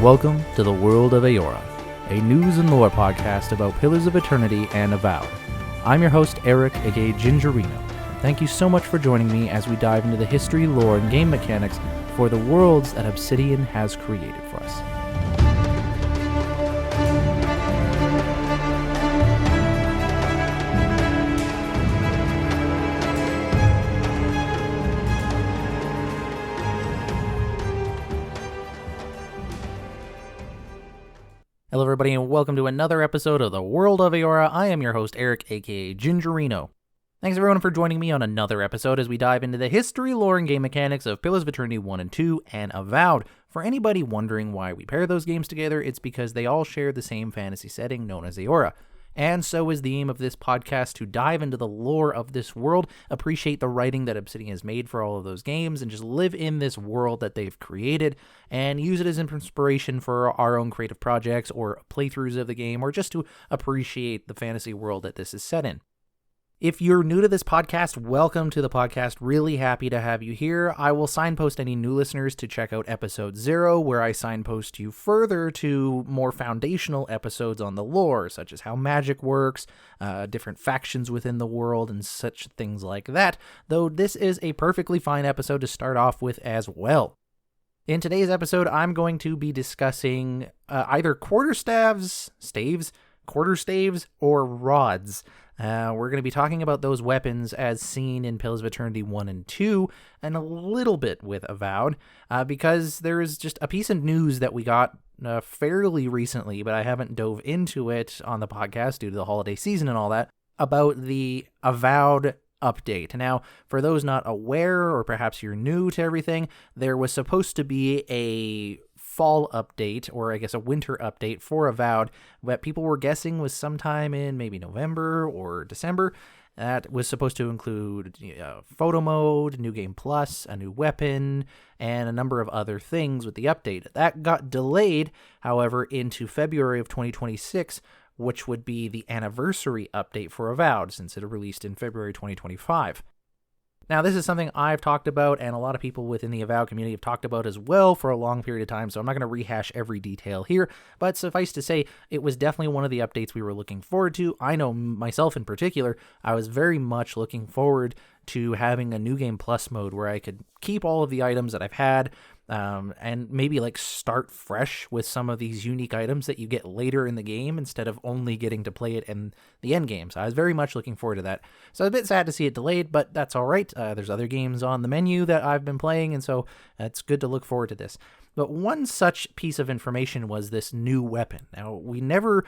Welcome to the World of Eora, a news and lore podcast about Pillars of Eternity and Avowed. I'm your host, Eric, aka Gingerino. Thank you so much for joining me as we dive into the history, lore, and game mechanics for the worlds that Obsidian has created for us. Hello everybody and welcome to another episode of the World of Eora. I am your host Eric, aka Gingerino. Thanks everyone for joining me on another episode as we dive into the history, lore, and game mechanics of Pillars of Eternity 1 and 2 and Avowed. For anybody wondering why we pair those games together, it's because they all share the same fantasy setting known as Eora. And so is the aim of this podcast to dive into the lore of this world, appreciate the writing that Obsidian has made for all of those games, and just live in this world that they've created, and use it as inspiration for our own creative projects or playthroughs of the game, or just to appreciate the fantasy world that this is set in. If you're new to this podcast, welcome to the podcast. Really happy to have you here. I will signpost any new listeners to check out episode 0, where I signpost you further to more foundational episodes on the lore, such as how magic works, different factions within the world, and such things like that, though this is a perfectly fine episode to start off with as well. In today's episode, I'm going to be discussing either quarterstaves, or rods. We're going to be talking about those weapons as seen in Pillars of Eternity 1 and 2, and a little bit with Avowed, because there is just a piece of news that we got fairly recently, but I haven't dove into it on the podcast due to the holiday season and all that, about the Avowed update. Now, for those not aware, or perhaps you're new to everything, there was supposed to be a fall update, or I guess a winter update for Avowed, that people were guessing was sometime in maybe November or December. That was supposed to include photo mode, new game plus, a new weapon, and a number of other things with the update. That got delayed, however, into February of 2026, which would be the anniversary update for Avowed, since it released in February 2025. Now, this is something I've talked about, and a lot of people within the Avowed community have talked about as well for a long period of time, so I'm not going to rehash every detail here, but suffice to say, it was definitely one of the updates we were looking forward to. I know myself in particular, I was very much looking forward to having a New Game Plus mode where I could keep all of the items that I've had, and maybe like start fresh with some of these unique items that you get later in the game instead of only getting to play it in the end game. So I was very much looking forward to that. So a bit sad to see it delayed, but that's all right. There's other games on the menu that I've been playing, and so it's good to look forward to this. But one such piece of information was this new weapon. Now, we never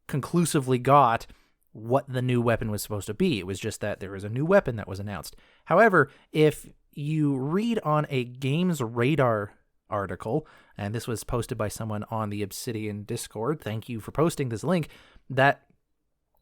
conclusively got what the new weapon was supposed to be. It was just that there was a new weapon that was announced. However, if you read on a Games Radar article, and this was posted by someone on the Obsidian Discord, thank you for posting this link, that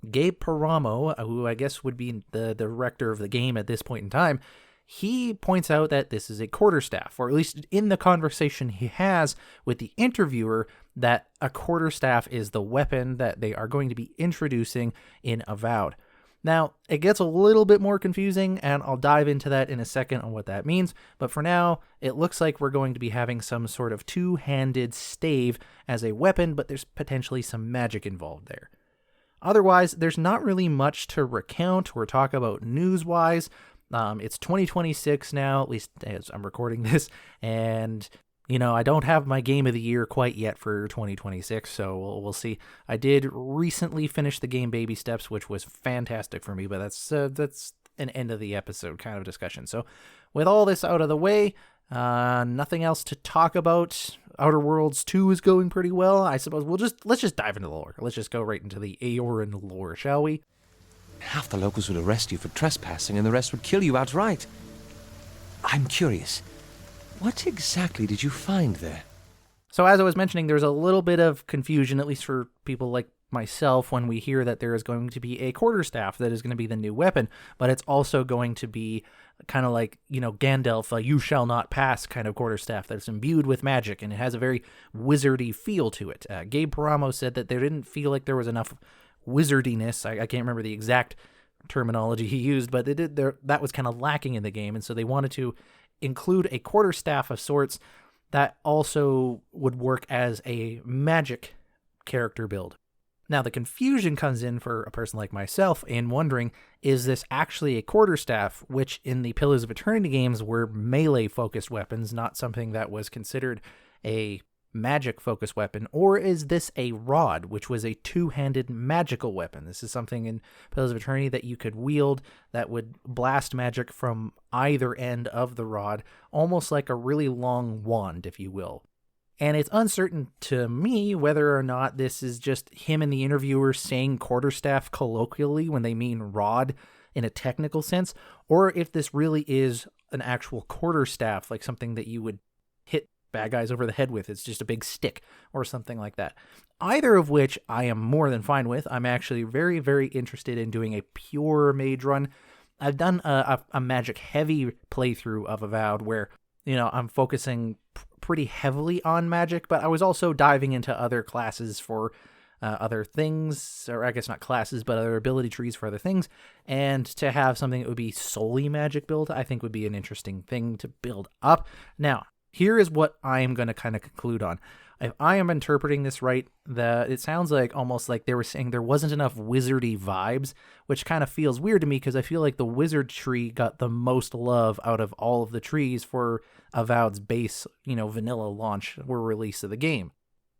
Gabe Paramo, who I guess would be the director of the game at this point in time, he points out that this is a quarterstaff, or at least in the conversation he has with the interviewer, that a quarterstaff is the weapon that they are going to be introducing in Avowed. Now, it gets a little bit more confusing, and I'll dive into that in a second on what that means, but for now, it looks like we're going to be having some sort of two-handed stave as a weapon, but there's potentially some magic involved there. Otherwise, there's not really much to recount or talk about news-wise. It's 2026 now, at least as I'm recording this, and I don't have my game of the year quite yet for 2026, so we'll see. I did recently finish the game Baby Steps, which was fantastic for me, but that's an end of the episode kind of discussion. So with all this out of the way, nothing else to talk about. Outer Worlds 2 is going pretty well. I suppose let's just dive into the lore. Let's just go right into the Eoran lore, shall we? Half the locals would arrest you for trespassing and the rest would kill you outright. I'm curious. What exactly did you find there? So as I was mentioning, there's a little bit of confusion, at least for people like myself, when we hear that there is going to be a quarterstaff that is going to be the new weapon, but it's also going to be kind of like, Gandalf, a you shall not pass kind of quarterstaff that's imbued with magic, and it has a very wizardy feel to it. Gabe Paramo said that they didn't feel like there was enough wizardiness. I can't remember the exact terminology he used, but that was kind of lacking in the game, and so they wanted to include a quarterstaff of sorts that also would work as a magic character build. Now, the confusion comes in for a person like myself in wondering, is this actually a quarterstaff, which in the Pillars of Eternity games were melee-focused weapons, not something that was considered a magic-focused weapon, or is this a rod, which was a two-handed magical weapon? This is something in Pillars of Eternity that you could wield that would blast magic from either end of the rod, almost like a really long wand, if you will. And it's uncertain to me whether or not this is just him and the interviewer saying quarterstaff colloquially when they mean rod in a technical sense, or if this really is an actual quarterstaff, like something that you would hit bad guys over the head with. It's just a big stick or something like that. Either of which I am more than fine with. I'm actually very, very interested in doing a pure mage run. I've done a magic heavy playthrough of Avowed where, I'm focusing pretty heavily on magic, but I was also diving into other classes for other things, or I guess not classes, but other ability trees for other things. And to have something that would be solely magic build, I think would be an interesting thing to build up. Now, here is what I am going to kind of conclude on. If I am interpreting this right, it sounds like almost like they were saying there wasn't enough wizardy vibes, which kind of feels weird to me because I feel like the wizard tree got the most love out of all of the trees for Avowed's base, vanilla launch or release of the game.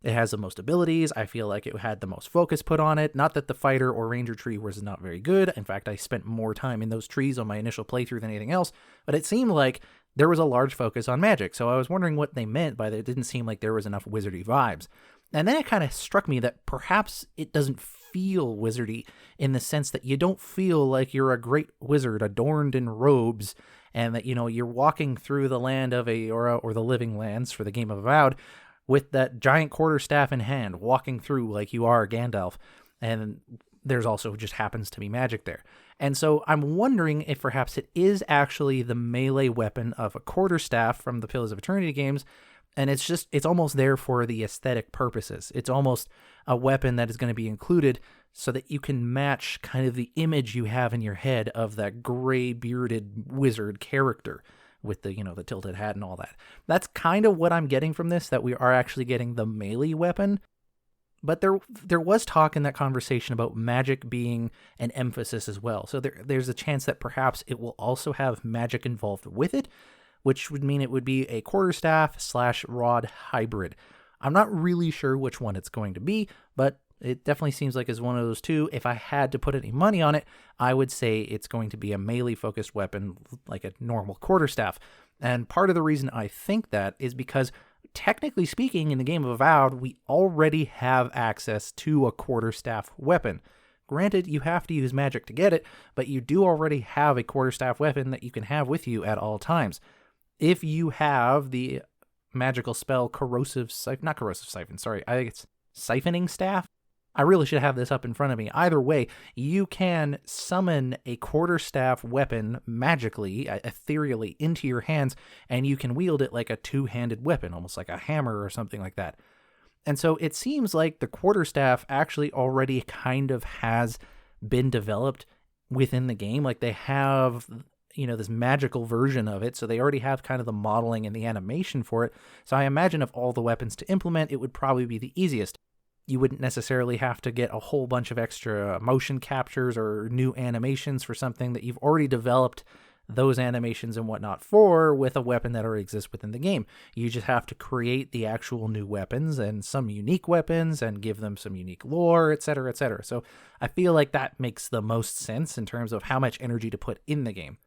It has the most abilities. I feel like it had the most focus put on it. Not that the fighter or ranger tree was not very good. In fact, I spent more time in those trees on my initial playthrough than anything else, but it seemed like there was a large focus on magic, so I was wondering what they meant by that. It didn't seem like there was enough wizardy vibes. And then it kind of struck me that perhaps it doesn't feel wizardy in the sense that you don't feel like you're a great wizard adorned in robes and that, you're walking through the land of Eora or the Living Lands for the game of Avowed with that giant quarterstaff in hand, walking through like you are Gandalf. And there's also just happens to be magic there. And so I'm wondering if perhaps it is actually the melee weapon of a quarterstaff from the Pillars of Eternity games, and it's almost there for the aesthetic purposes. It's almost a weapon that is going to be included so that you can match kind of the image you have in your head of that gray bearded wizard character with the, the tilted hat and all that. That's kind of what I'm getting from this, that we are actually getting the melee weapon. But there was talk in that conversation about magic being an emphasis as well. So there's a chance that perhaps it will also have magic involved with it, which would mean it would be a quarterstaff/rod hybrid. I'm not really sure which one it's going to be, but it definitely seems like it's one of those two. If I had to put any money on it, I would say it's going to be a melee-focused weapon like a normal quarterstaff. And part of the reason I think that is because technically speaking, in the game of Avowed, we already have access to a quarterstaff weapon. Granted, you have to use magic to get it, but you do already have a quarterstaff weapon that you can have with you at all times. If you have the magical spell I think it's Siphoning Staff. I really should have this up in front of me. Either way, you can summon a quarterstaff weapon magically, ethereally, into your hands, and you can wield it like a two-handed weapon, almost like a hammer or something like that. And so it seems like the quarterstaff actually already kind of has been developed within the game. Like they have, this magical version of it, so they already have kind of the modeling and the animation for it. So I imagine of all the weapons to implement, it would probably be the easiest. You wouldn't necessarily have to get a whole bunch of extra motion captures or new animations for something that you've already developed those animations and whatnot for with a weapon that already exists within the game. You just have to create the actual new weapons and some unique weapons and give them some unique lore, etc., etc. So I feel like that makes the most sense in terms of how much energy to put in the game.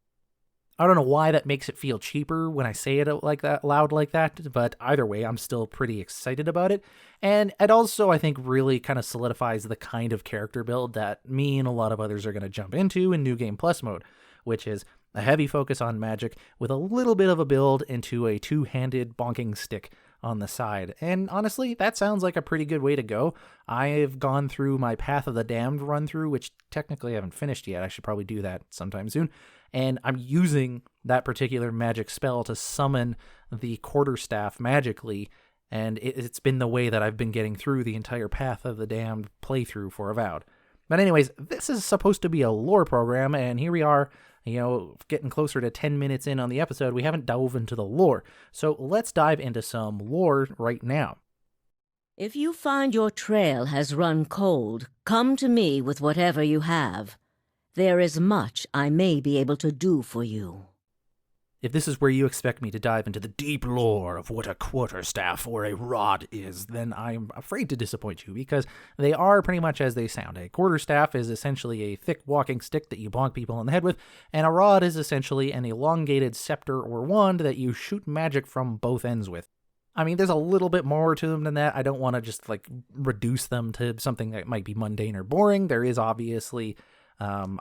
I don't know why that makes it feel cheaper when I say it like that, loud like that, but either way, I'm still pretty excited about it. And it also, I think, really kind of solidifies the kind of character build that me and a lot of others are going to jump into in New Game Plus mode, which is a heavy focus on magic with a little bit of a build into a two-handed bonking stick on the side. And honestly, that sounds like a pretty good way to go. I've gone through my Path of the Damned run through, which technically I haven't finished yet. I should probably do that sometime soon. And I'm using that particular magic spell to summon the quarterstaff magically, and it's been the way that I've been getting through the entire Path of the Damned playthrough for Avowed. But anyways, this is supposed to be a lore program, and here we are, Getting closer to 10 minutes in on the episode, we haven't dove into the lore. So let's dive into some lore right now. If you find your trail has run cold, come to me with whatever you have. There is much I may be able to do for you. If this is where you expect me to dive into the deep lore of what a quarterstaff or a rod is, then I'm afraid to disappoint you, because they are pretty much as they sound. A quarterstaff is essentially a thick walking stick that you bonk people on the head with, and a rod is essentially an elongated scepter or wand that you shoot magic from both ends with. I mean, there's a little bit more to them than that. I don't want to just, reduce them to something that might be mundane or boring. There is obviously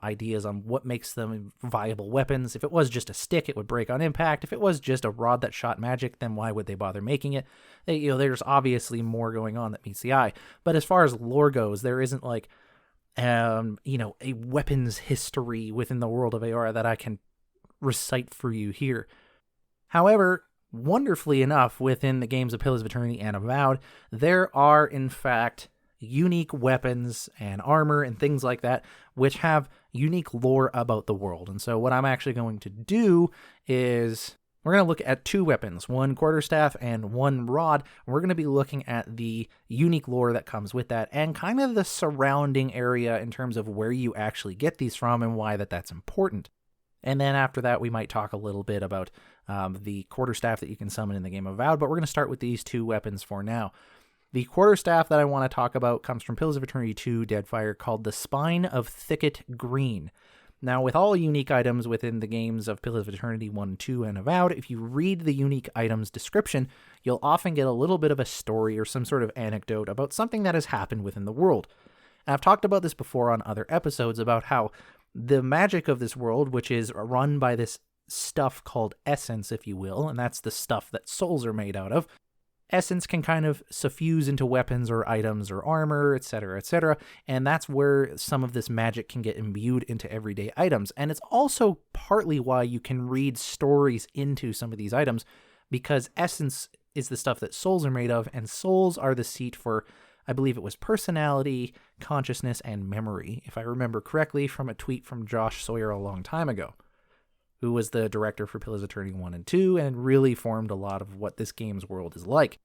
ideas on what makes them viable weapons. If it was just a stick, it would break on impact. If it was just a rod that shot magic, then why would they bother making it? There's obviously more going on that meets the eye. But as far as lore goes, there isn't a weapons history within the world of Eora that I can recite for you here. However, wonderfully enough, within the games of Pillars of Eternity and Avowed, there are, in fact, unique weapons and armor and things like that, which have unique lore about the world. And so what I'm actually going to do is we're going to look at two weapons, one quarterstaff and one rod. We're going to be looking at the unique lore that comes with that and kind of the surrounding area in terms of where you actually get these from and why that's important. And then after that, we might talk a little bit about the quarterstaff that you can summon in the game of Avowed, but we're going to start with these two weapons for now. The quarterstaff that I want to talk about comes from Pillars of Eternity 2 Deadfire, called the Spine of Thicket Green. Now, with all unique items within the games of Pillars of Eternity 1, 2, and Avowed, if you read the unique item's description, you'll often get a little bit of a story or some sort of anecdote about something that has happened within the world. And I've talked about this before on other episodes about how the magic of this world, which is run by this stuff called essence, if you will, and that's the stuff that souls are made out of, essence can kind of suffuse into weapons or items or armor, etc., and that's where some of this magic can get imbued into everyday items. And it's also partly why you can read stories into some of these items, because essence is the stuff that souls are made of, and souls are the seat for, I believe it was personality, consciousness, and memory, if I remember correctly from a tweet from Josh Sawyer a long time ago, who was the director for Pillars of Eternity 1 and 2, and really formed a lot of what this game's world is like.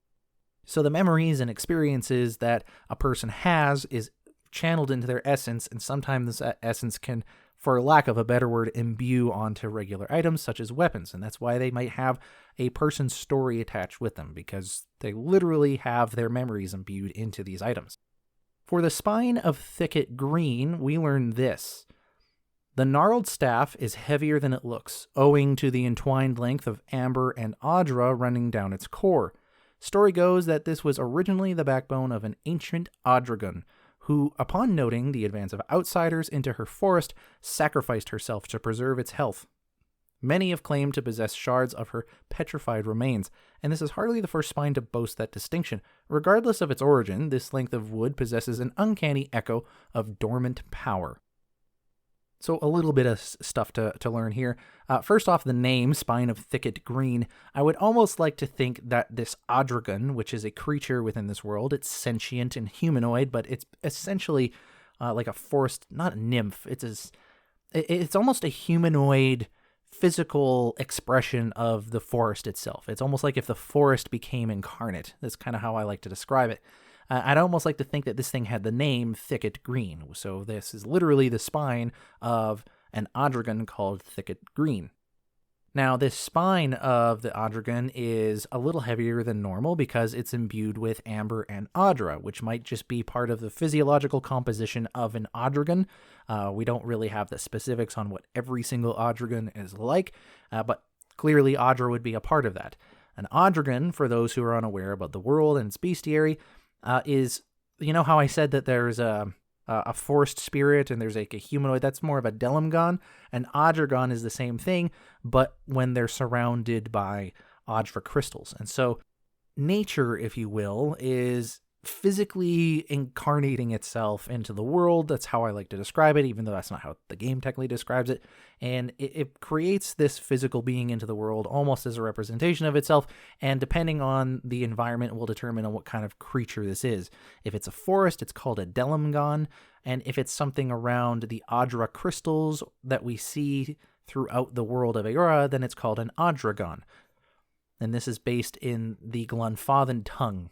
So the memories and experiences that a person has is channeled into their essence, and sometimes that essence can, for lack of a better word, imbue onto regular items such as weapons, and that's why they might have a person's story attached with them, because they literally have their memories imbued into these items. For the Spine of Thicket Green, we learn this. The gnarled staff is heavier than it looks, owing to the entwined length of amber and audra running down its core. Story goes that this was originally the backbone of an ancient Audragon, who, upon noting the advance of outsiders into her forest, sacrificed herself to preserve its health. Many have claimed to possess shards of her petrified remains, and this is hardly the first spine to boast that distinction. Regardless of its origin, this length of wood possesses an uncanny echo of dormant power. So a little bit of stuff to learn here. First off, the name, Spine of Thicket Green. I would almost like to think that this Audragon, which is a creature within this world, it's sentient and humanoid, but it's essentially like a forest, not a nymph. It's almost a humanoid physical expression of the forest itself. It's almost like if the forest became incarnate. That's kind of how I like to describe it. I'd almost like to think that this thing had the name Thicket Green, so this is literally the spine of an Audragon called Thicket Green. Now, this spine of the Audragon is a little heavier than normal because it's imbued with amber and audra, which might just be part of the physiological composition of an Audragon. We don't really have the specifics on what every single Audragon is like, but clearly audra would be a part of that. An Audragon, for those who are unaware about the world and its bestiary, is, you know how I said that there's a forest spirit and there's like a humanoid? That's more of a Delimgon. An Audragon is the same thing, but when they're surrounded by audra crystals. And so nature, if you will, is physically incarnating itself into the world. That's how I like to describe it, even though that's not how the game technically describes it. And it creates this physical being into the world almost as a representation of itself, and depending on the environment, it will determine on what kind of creature this is. If it's a forest, it's called a Delimgon, and if it's something around the audra crystals that we see throughout the world of Eora, then it's called an Odragon. And this is based in the Glunfathen tongue.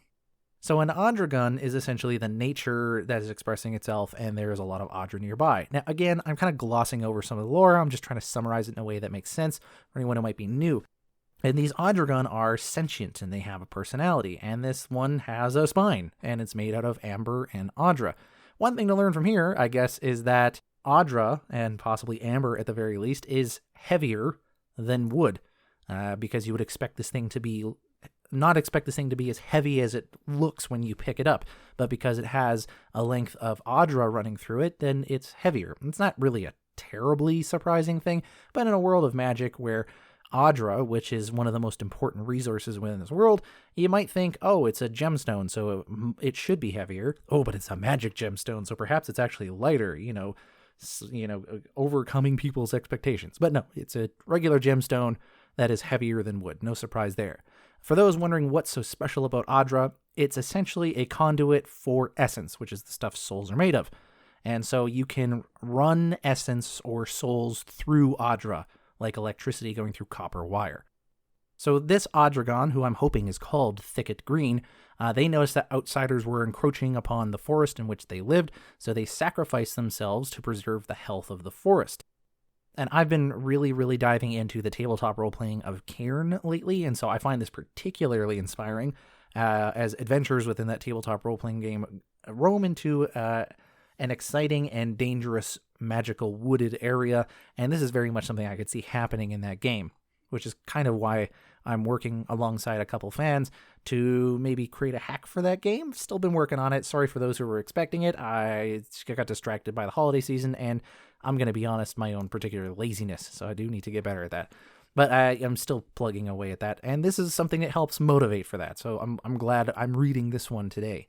So an Odragon is essentially the nature that is expressing itself, and there's a lot of Audra nearby. Now, again, I'm kind of glossing over some of the lore. I'm just trying to summarize it in a way that makes sense for anyone who might be new. And these Odragon are sentient, and they have a personality. And this one has a spine, and it's made out of amber and Audra. One thing to learn from here, I guess, is that Audra, and possibly amber at the very least, is heavier than wood. Because you would expect this thing to be... not expect this thing to be as heavy as it looks when you pick it up, but because it has a length of Audra running through it, then it's heavier. It's not really a terribly surprising thing, but in a world of magic where Audra, which is one of the most important resources within this world, you might think, oh, it's a gemstone, so it should be heavier. Oh, but it's a magic gemstone, so perhaps it's actually lighter, overcoming people's expectations. But no, it's a regular gemstone that is heavier than wood. No surprise there. For those wondering what's so special about Audra, it's essentially a conduit for essence, which is the stuff souls are made of. And so you can run essence or souls through Audra, like electricity going through copper wire. So this Odragon, who I'm hoping is called Thicket Green, they noticed that outsiders were encroaching upon the forest in which they lived, so they sacrificed themselves to preserve the health of the forest. And I've been really diving into the tabletop role-playing of Cairn lately, and so I find this particularly inspiring as adventurers within that tabletop role-playing game roam into an exciting and dangerous magical wooded area, and this is very much something I could see happening in that game, which is kind of why I'm working alongside a couple fans to maybe create a hack for that game. Still been working on it. Sorry for those who were expecting it. I got distracted by the holiday season, and I'm going to be honest, my own particular laziness, so I do need to get better at that. But I am still plugging away at that, and this is something that helps motivate for that, so I'm glad I'm reading this one today.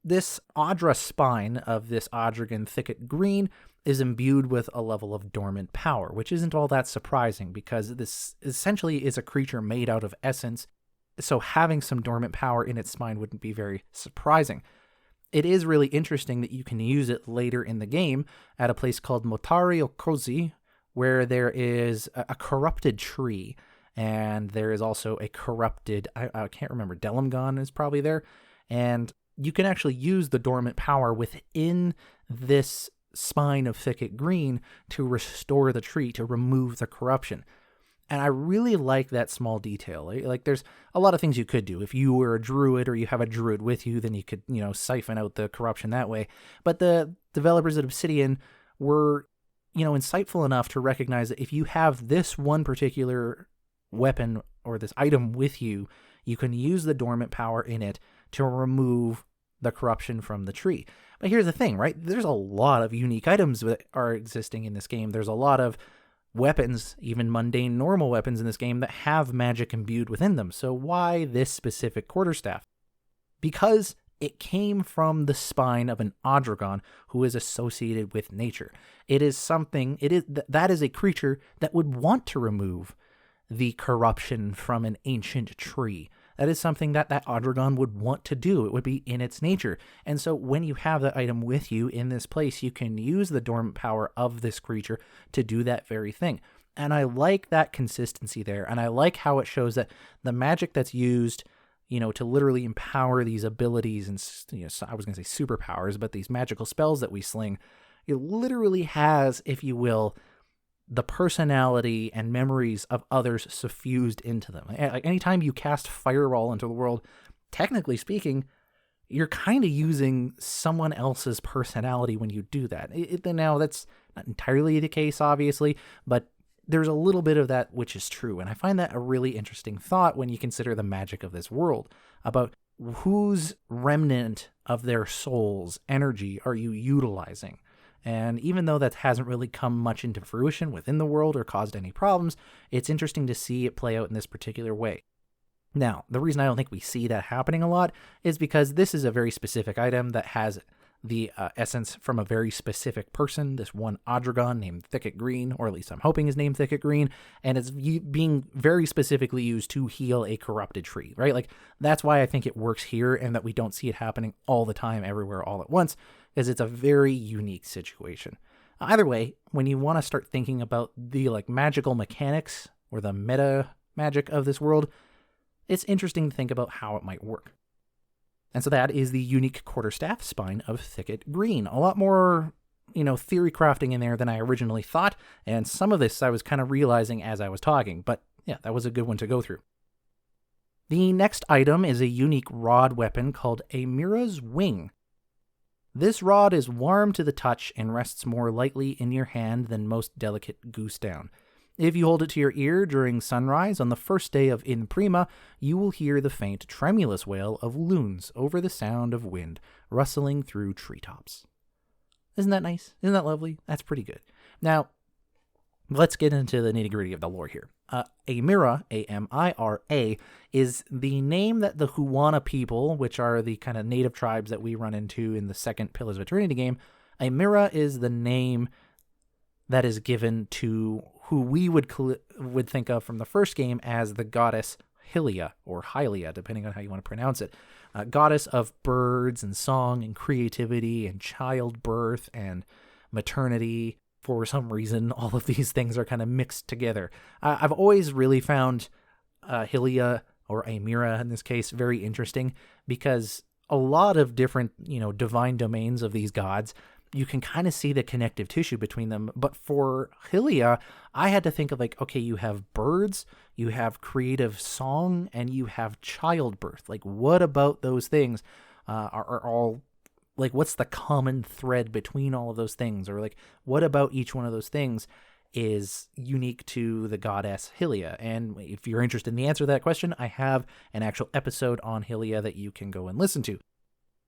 This Audra spine of this Odragon Thicket Green is imbued with a level of dormant power, which isn't all that surprising because this essentially is a creature made out of essence, so having some dormant power in its spine wouldn't be very surprising. It is really interesting that you can use it later in the game at a place called Motari Okozi, where there is a corrupted tree, and there is also a corrupted, I can't remember, Delimgon is probably there, and you can actually use the dormant power within this spine of Thicket Green to restore the tree, to remove the corruption. And I really like that small detail. Like, there's a lot of things you could do. If you were a druid or you have a druid with you, then you could, siphon out the corruption that way. But the developers at Obsidian were, insightful enough to recognize that if you have this one particular weapon or this item with you, you can use the dormant power in it to remove the corruption from the tree. But here's the thing, right? There's a lot of unique items that are existing in this game. There's a lot of weapons, even mundane normal weapons in this game, that have magic imbued within them. So why this specific quarterstaff? Because it came from the spine of an Odragon who is associated with nature. That is a creature that would want to remove the corruption from an ancient tree. That is something that Odragon would want to do. It would be in its nature. And so when you have that item with you in this place, you can use the dormant power of this creature to do that very thing. And I like that consistency there. And I like how it shows that the magic that's used, to literally empower these abilities and, I was going to say superpowers, but these magical spells that we sling, it literally has, if you will, the personality and memories of others suffused into them. Like, anytime you cast Firewall into the world, technically speaking, you're kind of using someone else's personality when you do that. Now, that's not entirely the case, obviously, but there's a little bit of that which is true. And I find that a really interesting thought when you consider the magic of this world, about whose remnant of their soul's energy are you utilizing. And even though that hasn't really come much into fruition within the world or caused any problems, it's interesting to see it play out in this particular way. Now, the reason I don't think we see that happening a lot is because this is a very specific item that has the essence from a very specific person, this one Odragon named Thicket Green, or at least I'm hoping is named Thicket Green, and it's being very specifically used to heal a corrupted tree, right? Like, that's why I think it works here and that we don't see it happening all the time, everywhere, all at once, because it's a very unique situation. Either way, when you want to start thinking about the magical mechanics or the meta magic of this world, it's interesting to think about how it might work. And so that is the unique quarterstaff spine of Thicket Green. A lot more, theory crafting in there than I originally thought, and some of this I was kind of realizing as I was talking, but yeah, that was a good one to go through. The next item is a unique rod weapon called Amira's Wing. This rod is warm to the touch and rests more lightly in your hand than most delicate goose down. If you hold it to your ear during sunrise on the first day of In Prima, you will hear the faint, tremulous wail of loons over the sound of wind rustling through treetops. Isn't that nice? Isn't that lovely? That's pretty good. Now, let's get into the nitty-gritty of the lore here. Amira, A-M-I-R-A, is the name that the Huana people, which are the kind of native tribes that we run into in the second Pillars of Eternity game, Amira is the name that is given to who we would think of from the first game as the goddess Hylia, or Hylia, depending on how you want to pronounce it. Goddess of birds and song and creativity and childbirth and maternity. For some reason, all of these things are kind of mixed together. I've always really found Hylia, or Amira in this case, very interesting, because a lot of different, divine domains of these gods, you can kind of see the connective tissue between them. But for Hylia, I had to think of okay, you have birds, you have creative song, and you have childbirth. What about those things are all, what's the common thread between all of those things? Or what about each one of those things is unique to the goddess Hylia? And if you're interested in the answer to that question, I have an actual episode on Hylia that you can go and listen to.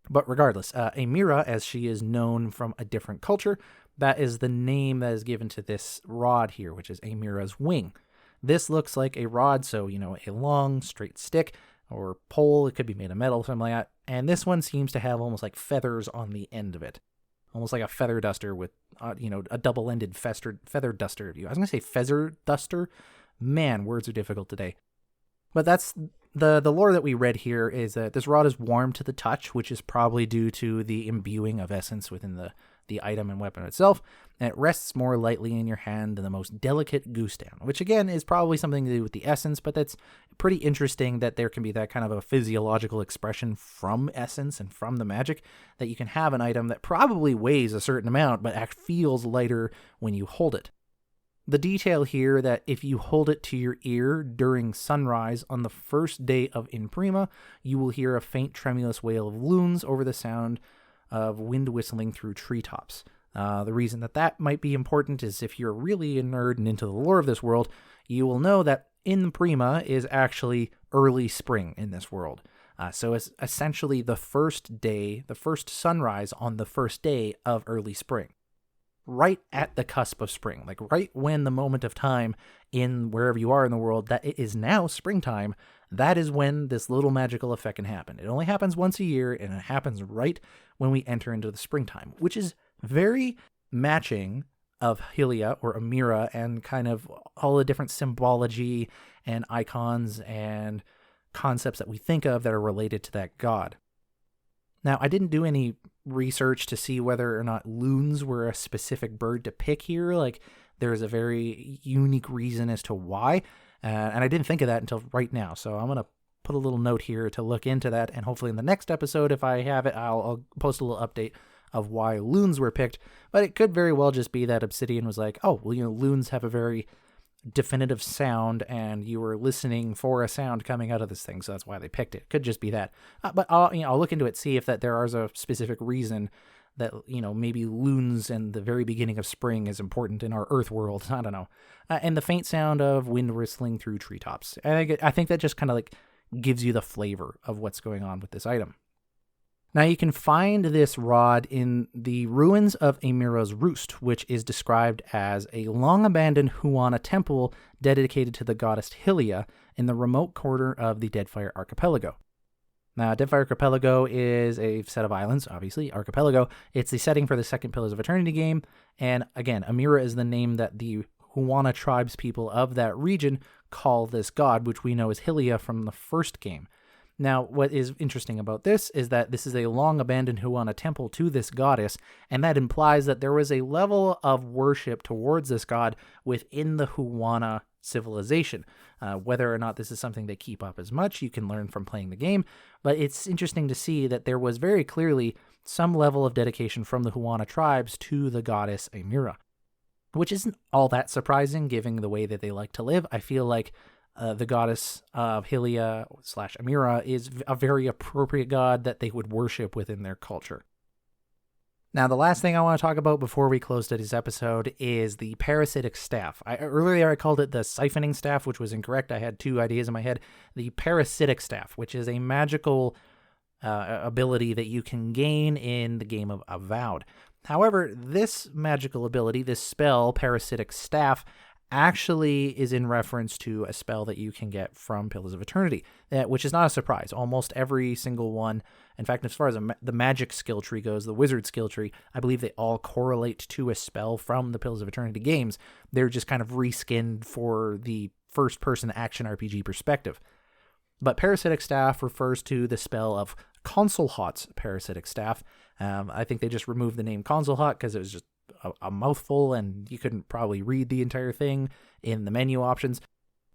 But regardless, Amira, as she is known from a different culture, that is the name that is given to this rod here, which is Amira's Wing. This looks like a rod, so, a long, straight stick or pole. It could be made of metal, something like that. And this one seems to have almost like feathers on the end of it. Almost like a feather duster with, a double-ended feather duster. I was going to say feather duster. Man, words are difficult today. But that's the lore that we read here, is that this rod is warm to the touch, which is probably due to the imbuing of essence within the item and weapon itself, and it rests more lightly in your hand than the most delicate goose down, which again is probably something to do with the essence, but that's pretty interesting that there can be that kind of a physiological expression from essence and from the magic, that you can have an item that probably weighs a certain amount, but feels lighter when you hold it. The detail here that if you hold it to your ear during sunrise on the first day of In Prima, you will hear a faint tremulous wail of loons over the sound of wind whistling through treetops. The reason that might be important is if you're really a nerd and into the lore of this world, you will know that In Prima is actually early spring in this world. So it's essentially the first day, the first sunrise on the first day of early spring. Right at the cusp of spring, right when the moment of time in wherever you are in the world that it is now springtime, that is when this little magical effect can happen. It only happens once a year, and it happens right when we enter into the springtime, which is very matching of Hylia or Amira and kind of all the different symbology and icons and concepts that we think of that are related to that god. Now, I didn't do any research to see whether or not loons were a specific bird to pick here. There's a very unique reason as to why, and I didn't think of that until right now. So I'm going to put a little note here to look into that, and hopefully in the next episode, if I have it, I'll post a little update of why loons were picked. But it could very well just be that Obsidian was like, oh, well, loons have a very definitive sound, and you were listening for a sound coming out of this thing, so that's why they picked it. Could just be that. But I'll look into it, see if that there is a specific reason that maybe loons and the very beginning of spring is important in our Earth world. I don't know. And the faint sound of wind whistling through treetops. And I think that just kind of gives you the flavor of what's going on with this item. Now, you can find this rod in the ruins of Amira's Roost, which is described as a long-abandoned Huana temple dedicated to the goddess Hylia in the remote corner of the Deadfire Archipelago. Now, Deadfire Archipelago is a set of islands, obviously, archipelago. It's the setting for the second Pillars of Eternity game, and again, Amira is the name that the Huana tribes people of that region call this god, which we know is Hylia from the first game. Now, what is interesting about this is that this is a long-abandoned Huana temple to this goddess, and that implies that there was a level of worship towards this god within the Huana civilization. Whether or not this is something they keep up as much, you can learn from playing the game, but it's interesting to see that there was very clearly some level of dedication from the Huana tribes to the goddess Amira, which isn't all that surprising given the way that they like to live. I feel like the goddess of Hylia / Amira is a very appropriate god that they would worship within their culture. Now, the last thing I want to talk about before we close today's episode is the Parasitic Staff. Earlier I called it the Siphoning Staff, which was incorrect. I had two ideas in my head. The Parasitic Staff, which is a magical ability that you can gain in the game of Avowed. However, this magical ability, this spell, Parasitic Staff, actually is in reference to a spell that you can get from Pillars of Eternity, which is not a surprise. Almost every single one, in fact, as far as the magic skill tree goes, the wizard skill tree, I believe they all correlate to a spell from the Pillars of Eternity games. They're just kind of reskinned for the first-person action RPG perspective. But Parasitic Staff refers to the spell of Concelhaut's Parasitic Staff. I think they just removed the name Concelhaut because it was just a mouthful and you couldn't probably read the entire thing in the menu options.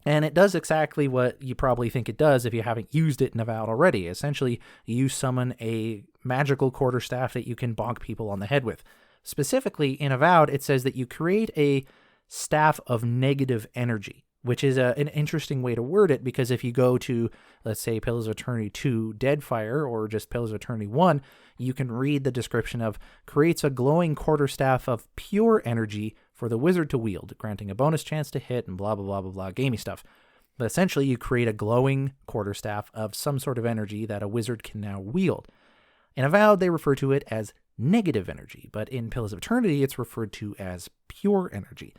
And it does exactly what you probably think it does if you haven't used it in Avowed already. Essentially, you summon a magical quarterstaff that you can bonk people on the head with. Specifically, in Avowed, it says that you create a staff of negative energy, which is an interesting way to word it, because if you go to, let's say, Pillars of Eternity 2 Deadfire, or just Pillars of Eternity 1, you can read the description of creates a glowing quarterstaff of pure energy for the wizard to wield, granting a bonus chance to hit and blah, blah, blah, blah, blah, gamey stuff. But essentially, you create a glowing quarterstaff of some sort of energy that a wizard can now wield. In Avowed, they refer to it as negative energy, but in Pillars of Eternity, it's referred to as pure energy.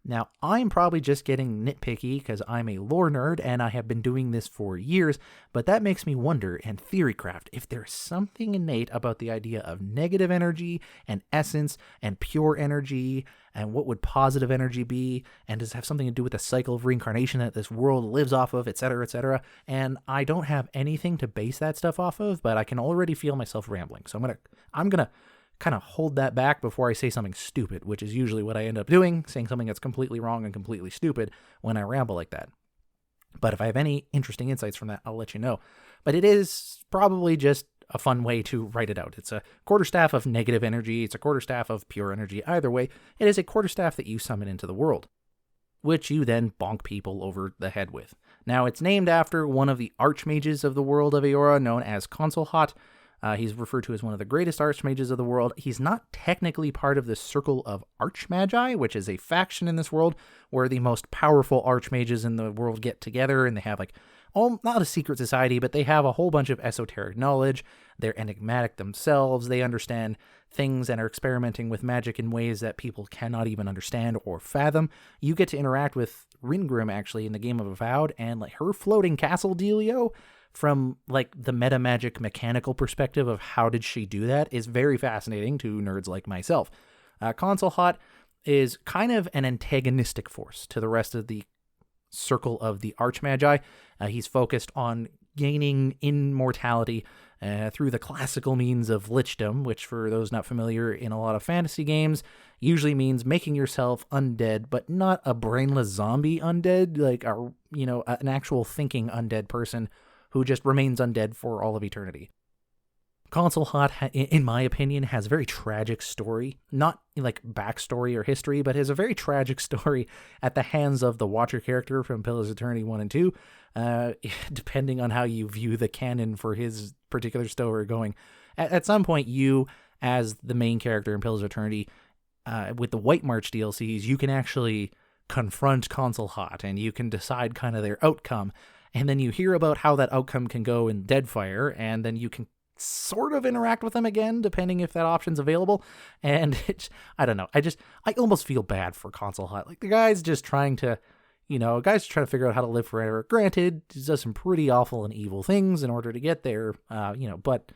Now, I'm probably just getting nitpicky because I'm a lore nerd and I have been doing this for years, but that makes me wonder and theorycraft if there's something innate about the idea of negative energy and essence and pure energy, and what would positive energy be, and does it have something to do with the cycle of reincarnation that this world lives off of, etc., etc. And I don't have anything to base that stuff off of, but I can already feel myself rambling. So I'm gonna kind of hold that back before I say something stupid, which is usually what I end up doing, saying something that's completely wrong and completely stupid when I ramble like that. But if I have any interesting insights from that, I'll let you know. But it is probably just a fun way to write it out. It's a quarterstaff of negative energy. It's a quarterstaff of pure energy. Either way, it is a quarterstaff that you summon into the world, which you then bonk people over the head with. Now, it's named after one of the archmages of the World of Eora, known as Concelhaut. He's referred to as one of the greatest archmages of the world. He's not technically part of the Circle of Archmagi, which is a faction in this world where the most powerful archmages in the world get together, and they have not a secret society, but they have a whole bunch of esoteric knowledge. They're enigmatic themselves. They understand things and are experimenting with magic in ways that people cannot even understand or fathom. You get to interact with Ringrim, actually, in the game of Avowed, and her floating castle dealio, from the meta magic mechanical perspective of how did she do that, is very fascinating to nerds like myself. Concelhaut is kind of an antagonistic force to the rest of the Circle of the Archmagi. He's focused on gaining immortality through the classical means of lichdom, which, for those not familiar, in a lot of fantasy games usually means making yourself undead, but not a brainless zombie undead, an actual thinking undead person who just remains undead for all of eternity. Concelhaut, in my opinion, has a very tragic story. Not backstory or history, but has a very tragic story at the hands of the Watcher character from Pillars of Eternity 1 and 2, depending on how you view the canon for his particular story going. At some point, you, as the main character in Pillars of Eternity, with the White March DLCs, you can actually confront Concelhaut, and you can decide kind of their outcome. And then you hear about how that outcome can go in Deadfire, and then you can sort of interact with them again, depending if that option's available. And I don't know. I almost feel bad for Concelhaut. The guy's just trying to, figure out how to live forever. Granted, he does some pretty awful and evil things in order to get there, but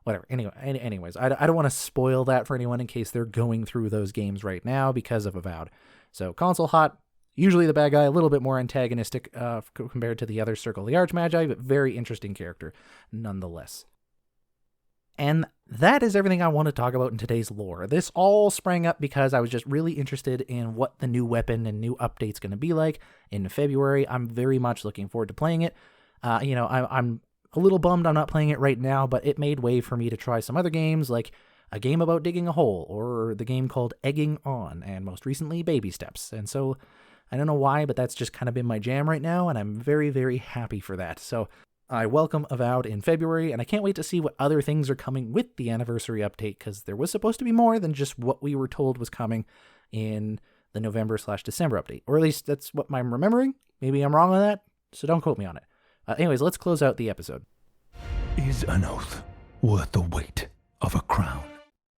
whatever. Anyways, I don't want to spoil that for anyone in case they're going through those games right now because of Avowed. So Concelhaut, Usually the bad guy, a little bit more antagonistic compared to the other Circle of the Archmagi, but very interesting character nonetheless. And that is everything I want to talk about in today's lore. This all sprang up because I was just really interested in what the new weapon and new update's going to be like in February. I'm very much looking forward to playing it. I'm a little bummed I'm not playing it right now, but it made way for me to try some other games, like a game about digging a hole, or the game called Egging On, and most recently Baby Steps. And so I don't know why, but that's just kind of been my jam right now, and I'm very, very happy for that. So I welcome Avowed in February, and I can't wait to see what other things are coming with the anniversary update, because there was supposed to be more than just what we were told was coming in the November/December update. Or at least that's what I'm remembering. Maybe I'm wrong on that, so don't quote me on it. Anyways, let's close out the episode. Is an oath worth the weight of a crown?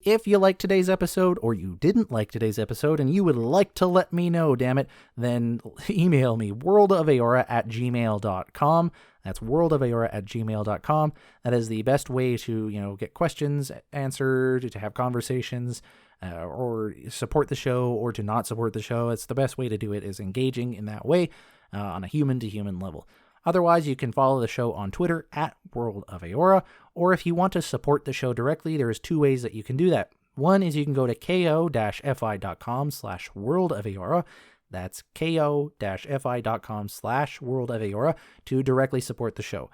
If you liked today's episode, or you didn't like today's episode, and you would like to let me know, damn it, then email me, worldofeora@gmail.com. That's worldofeora@gmail.com. That is the best way to, get questions answered, to have conversations, or support the show, or to not support the show. It's the best way to do it is engaging in that way on a human-to-human level. Otherwise, you can follow the show on Twitter at World of Eora, or if you want to support the show directly, there's two ways that you can do that. One is you can go to ko-fi.com/worldofeora. That's ko-fi.com/worldofeora to directly support the show.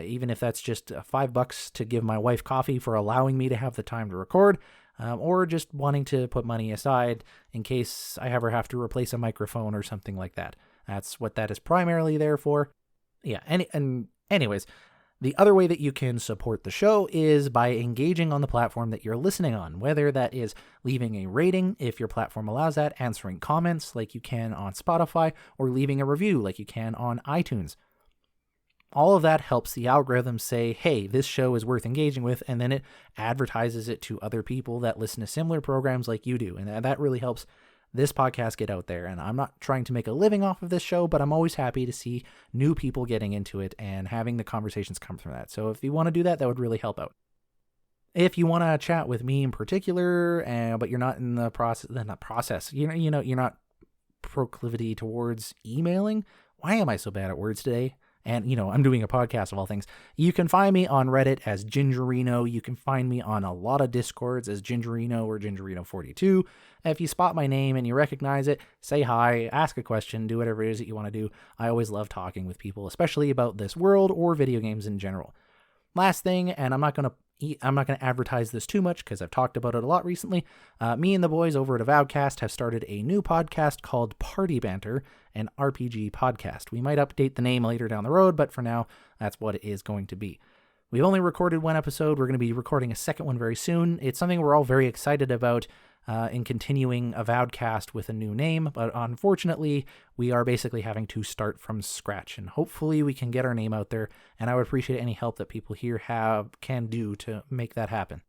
Even if that's just $5 to give my wife coffee for allowing me to have the time to record, or just wanting to put money aside in case I ever have to replace a microphone or something like that. That's what that is primarily there for. Yeah, anyways, the other way that you can support the show is by engaging on the platform that you're listening on, whether that is leaving a rating, if your platform allows that, answering comments like you can on Spotify, or leaving a review like you can on iTunes. All of that helps the algorithm say, hey, this show is worth engaging with, and then it advertises it to other people that listen to similar programs like you do, and that really helps this podcast get out there. And I'm not trying to make a living off of this show, but I'm always happy to see new people getting into it and having the conversations come from that. So if you want to do that, that would really help out. If you want to chat with me in particular, but you're not in the process, you're not proclivity towards emailing. Why am I so bad at words today? And, I'm doing a podcast of all things. You can find me on Reddit as Gingerino. You can find me on a lot of Discords as Gingerino or Gingerino42. If you spot my name and you recognize it, say hi, ask a question, do whatever it is that you want to do. I always love talking with people, especially about this world or video games in general. Last thing, and I'm not going to advertise this too much because I've talked about it a lot recently. Me and the boys over at Avowedcast have started a new podcast called Party Banter, an RPG podcast. We might update the name later down the road, but for now, that's what it is going to be. We've only recorded one episode. We're going to be recording a second one very soon. It's something we're all very excited about in continuing Avowedcast with a new name, but unfortunately, we are basically having to start from scratch, and hopefully we can get our name out there, and I would appreciate any help that people here can do to make that happen.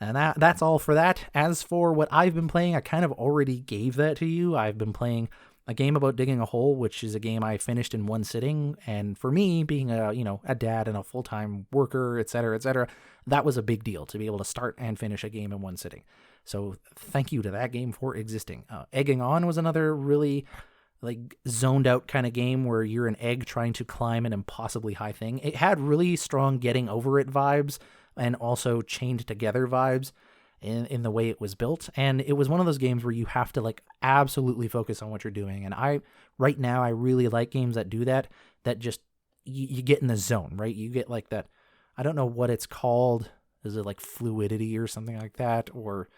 And that's all for that. As for what I've been playing, I kind of already gave that to you. I've been playing a game about digging a hole, which is a game I finished in one sitting, and for me, being a dad and a full-time worker, etc., that was a big deal to be able to start and finish a game in one sitting. So thank you to that game for existing. Egging On was another really zoned out kind of game where you're an egg trying to climb an impossibly high thing. It had really strong getting over it vibes and also chained together vibes in the way it was built. And it was one of those games where you have to absolutely focus on what you're doing. And right now I really like games that do that just you get in the zone, right? You get that, I don't know what it's called. Is it fluidity or something like that, or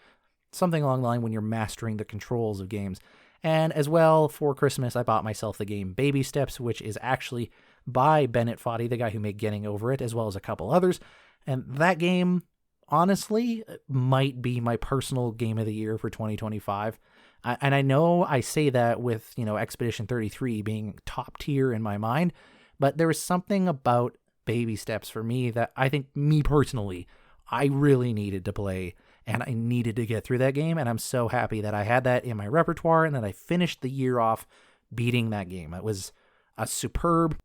something along the line when you're mastering the controls of games. And as well, for Christmas, I bought myself the game Baby Steps, which is actually by Bennett Foddy, the guy who made Getting Over It, as well as a couple others. And that game, honestly, might be my personal game of the year for 2025. And I know I say that with, Expedition 33 being top tier in my mind, but there was something about Baby Steps for me that I think, me personally, I really needed to play, and I needed to get through that game, and I'm so happy that I had that in my repertoire and that I finished the year off beating that game. It was a superb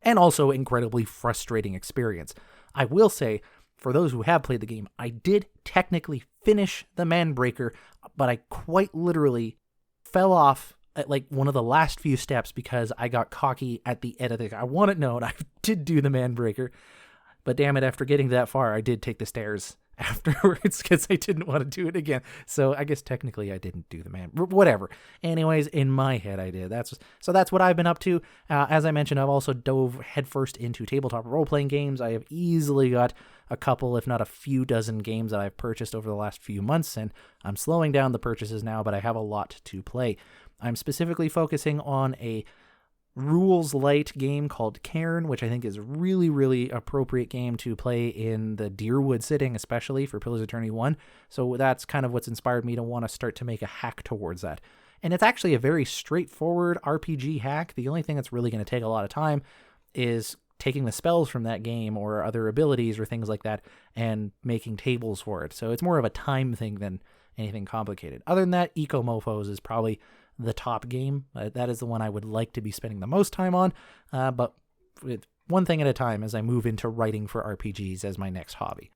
and also incredibly frustrating experience. I will say, for those who have played the game, I did technically finish the Manbreaker, but I quite literally fell off at like one of the last few steps because I got cocky at the end of the. I want it known I did do the man breaker, but damn it, after getting that far, I did take the stairs afterwards because I didn't want to do it again. So I guess technically I didn't do the man. Whatever. Anyways, in my head I did. That's what I've been up to. As I mentioned, I've also dove headfirst into tabletop role-playing games. I have easily got a couple, if not a few dozen games that I've purchased over the last few months, and I'm slowing down the purchases now, but I have a lot to play. I'm specifically focusing on a rules light game called Cairn, which I think is a really, really appropriate game to play in the Deerwood setting, especially for Pillars of Eternity 1. So that's kind of what's inspired me to want to start to make a hack towards that. And it's actually a very straightforward RPG hack. The only thing that's really going to take a lot of time is taking the spells from that game or other abilities or things like that and making tables for it. So it's more of a time thing than anything complicated. Other than that, Eco Mofos is probably the top game. That is the one I would like to be spending the most time on, but with one thing at a time as I move into writing for RPGs as my next hobby.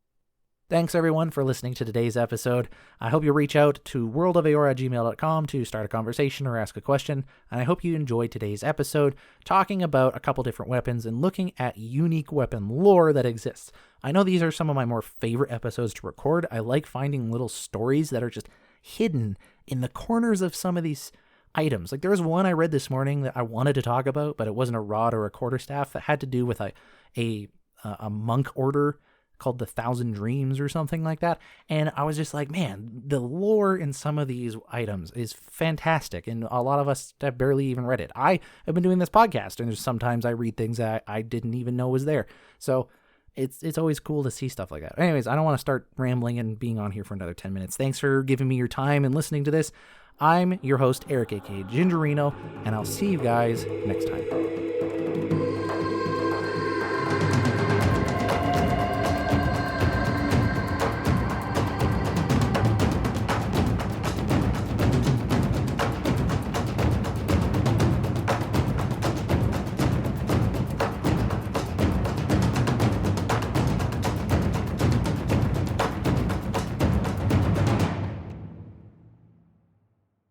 Thanks everyone for listening to today's episode. I hope you reach out to worldofeora@gmail.com to start a conversation or ask a question, and I hope you enjoyed today's episode talking about a couple different weapons and looking at unique weapon lore that exists. I know these are some of my more favorite episodes to record. I like finding little stories that are just hidden in the corners of some of these items. Like there was one I read this morning that I wanted to talk about, but it wasn't a rod or a quarterstaff, that had to do with a monk order called the Thousand Dreams or something like that. And I was just like, man, the lore in some of these items is fantastic. And a lot of us have barely even read it. I have been doing this podcast, and there's sometimes I read things that I didn't even know was there. So it's always cool to see stuff like that. Anyways, I don't want to start rambling and being on here for another 10 minutes. Thanks for giving me your time and listening to this. I'm your host, Eric, aka Gingerino, and I'll see you guys next time.